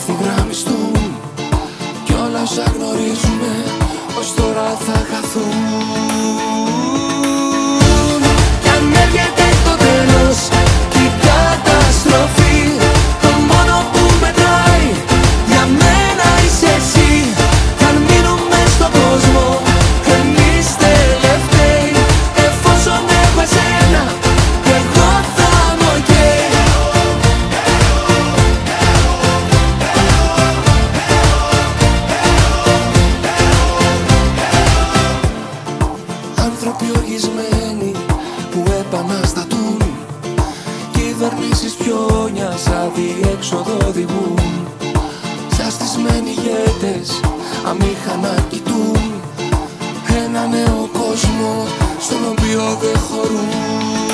ευθυγραμμιστούν κι όλα όσα γνωρίζουμε ως τώρα θα χαθούν. Κι αν έρχεται το τέλος και η καταστροφή, το μόνο που μετράει για μένα είσαι εσύ. Κι αν μείνουμε στον κόσμο εμείς τελευταίοι, εφόσον έχω εσένα εγώ θα είμαι ok. Άνθρωποι οργισμένοι που επαναστατούν, κυβερνήσεις πιόνια σαν διέξοδο οδηγούν. Σαστισμένοι ηγέτες αμήχανα κοιτούν ένα νέο κόσμο στον οποίο δεν χωρούν.